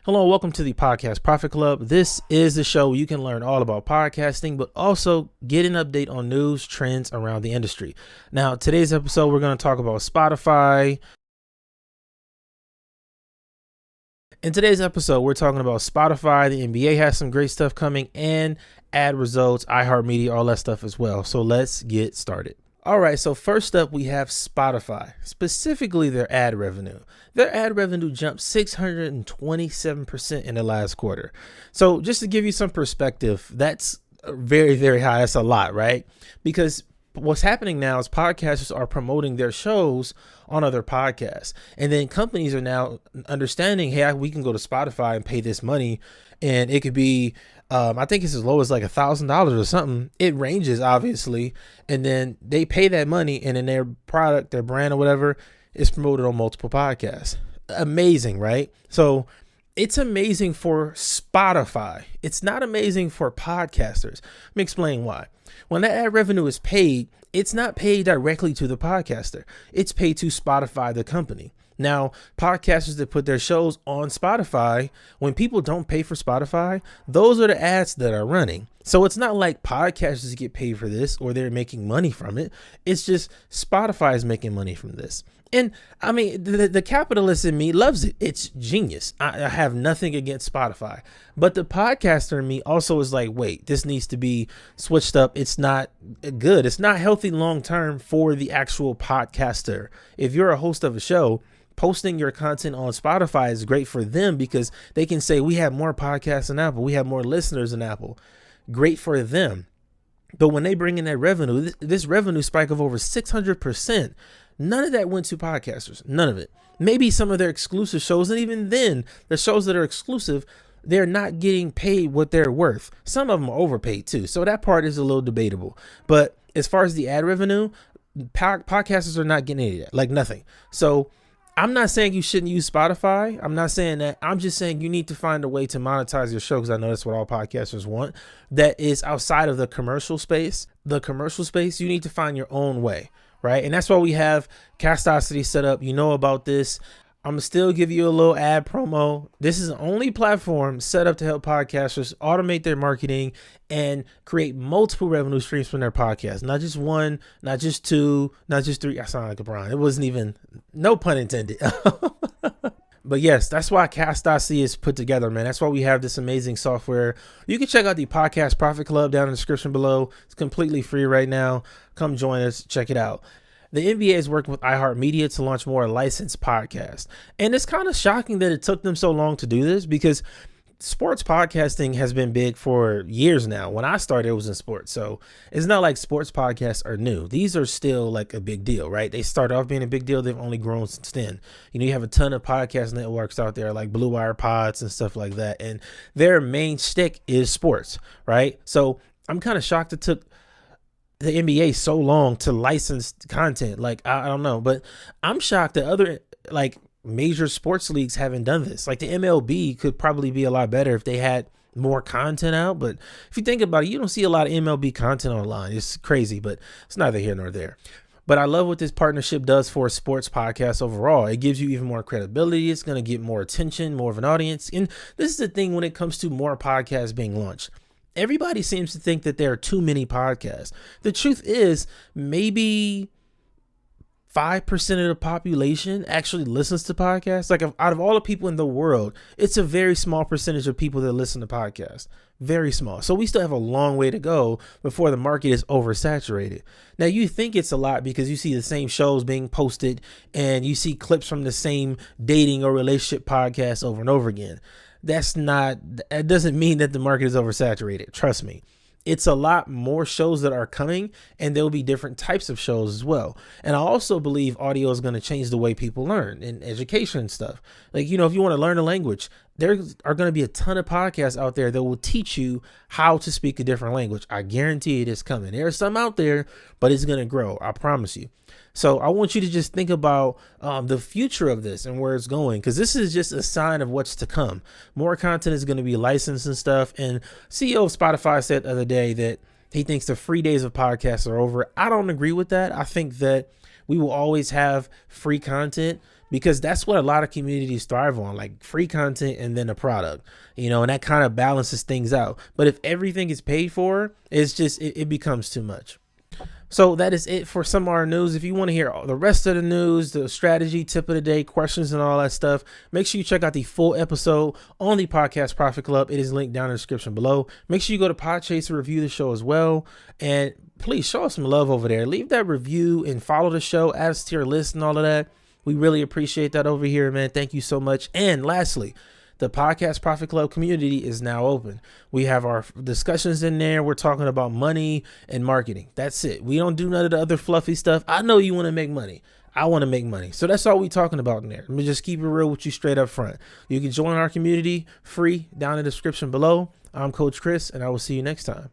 Hello and welcome to the Podcast Profit Club. This is the show where you can learn all about podcasting, but also get an update on news, trends around the industry. Now, today's episode, we're going to talk about Spotify. In today's episode, we're talking about Spotify. The NBA has some great stuff coming and ad results, iHeartMedia, all that stuff as well. So let's get started. All right, so first up, we have Spotify, specifically their ad revenue. Their ad revenue jumped 627% in the last quarter. So just to give you some perspective, that's very, very high. That's a lot, right? Because what's happening now is podcasters are promoting their shows on other podcasts. And then companies are now understanding, hey, we can go to Spotify and pay this money. And it could be, I think it's as low as like $1,000 or something. It ranges, obviously. And then they pay that money, and then their product, their brand or whatever is promoted on multiple podcasts. Amazing, right? So it's amazing for Spotify. It's not amazing for podcasters. Let me explain why. When that ad revenue is paid, it's not paid directly to the podcaster. It's paid to Spotify, the company. Now, podcasters that put their shows on Spotify, when people don't pay for Spotify, those are the ads that are running. So it's not like podcasters get paid for this or they're making money from it. It's just Spotify is making money from this. And I mean, the capitalist in me loves it. It's genius. I have nothing against Spotify, but the podcaster in me also is like, wait, this needs to be switched up. It's not good. It's not healthy long-term for the actual podcaster. If you're a host of a show, posting your content on Spotify is great for them because they can say, we have more podcasts than Apple. We have more listeners than Apple. Great for them. But when they bring in that revenue, this revenue spike of over 600%, none of that went to podcasters. None of it. Maybe some of their exclusive shows. And even then, the shows that are exclusive, they're not getting paid what they're worth. Some of them are overpaid too. So that part is a little debatable. But as far as the ad revenue, podcasters are not getting any of that, like nothing. So I'm not saying you shouldn't use Spotify. I'm not saying that. I'm just saying you need to find a way to monetize your show, because I know that's what all podcasters want. That is outside of the commercial space. The commercial space, you need to find your own way, right? And that's why we have Castosity set up. You know about this. I'm going to still give you a little ad promo. This is the only platform set up to help podcasters automate their marketing and create multiple revenue streams from their podcast. Not just one, not just two, not just three. I sound like a Brian. It wasn't even, no pun intended. But yes, that's why Cast.c is put together, man. That's why we have this amazing software. You can check out the Podcast Profit Club down in the description below. It's completely free right now. Come join us. Check it out. The NBA is working with iHeartMedia to launch more licensed podcasts. And it's kind of shocking that it took them so long to do this, because sports podcasting has been big for years now. When I started, it was in sports. So it's not like sports podcasts are new. These are still like a big deal, right? They started off being a big deal. They've only grown since then. You know, you have a ton of podcast networks out there like Blue Wire Pods and stuff like that. And their main shtick is sports, right? So I'm kind of shocked it took the NBA so long to license content. Like, I don't know, but I'm shocked that other like major sports leagues haven't done this. Like the MLB could probably be a lot better if they had more content out. But if you think about it, you don't see a lot of MLB content online. It's crazy, but it's neither here nor there. But I love what this partnership does for sports podcasts overall. It gives you even more credibility. It's going to get more attention, more of an audience. And this is the thing when it comes to more podcasts being launched. Everybody seems to think that there are too many podcasts. The truth is, maybe 5% of the population actually listens to podcasts. Like, out of all the people in the world, it's a very small percentage of people that listen to podcasts. Very small. So we still have a long way to go before the market is oversaturated. Now, you think it's a lot because you see the same shows being posted and you see clips from the same dating or relationship podcasts over and over again. That doesn't mean that the market is oversaturated. Trust me. It's a lot more shows that are coming, and there'll be different types of shows as well. And I also believe audio is going to change the way people learn in education and stuff. Like, you know, if you want to learn a language, there are going to be a ton of podcasts out there that will teach you how to speak a different language. I guarantee it is coming. There's some out there, but it's going to grow. I promise you. So I want you to just think about the future of this and where it's going, because this is just a sign of what's to come. More content is going to be licensed and stuff. And CEO of Spotify said the other day that he thinks the free days of podcasts are over. I don't agree with that. I think that we will always have free content because that's what a lot of communities thrive on, like free content and then a product, and that kind of balances things out. But if everything is paid for, it becomes too much. So that is it for some of our news. If you want to hear all the rest of the news, the strategy, tip of the day, questions, and all that stuff, make sure you check out the full episode on the Podcast Profit Club. It is linked down in the description below. Make sure you go to Podchaser to review the show as well. And please show us some love over there. Leave that review and follow the show, add us to your list and all of that. We really appreciate that over here, man. Thank you so much. And lastly, the Podcast Profit Club community is now open. We have our discussions in there. We're talking about money and marketing. That's it. We don't do none of the other fluffy stuff. I know you want to make money. I want to make money. So that's all we talking about in there. Let me just keep it real with you straight up front. You can join our community free down in the description below. I'm Coach Chris, and I will see you next time.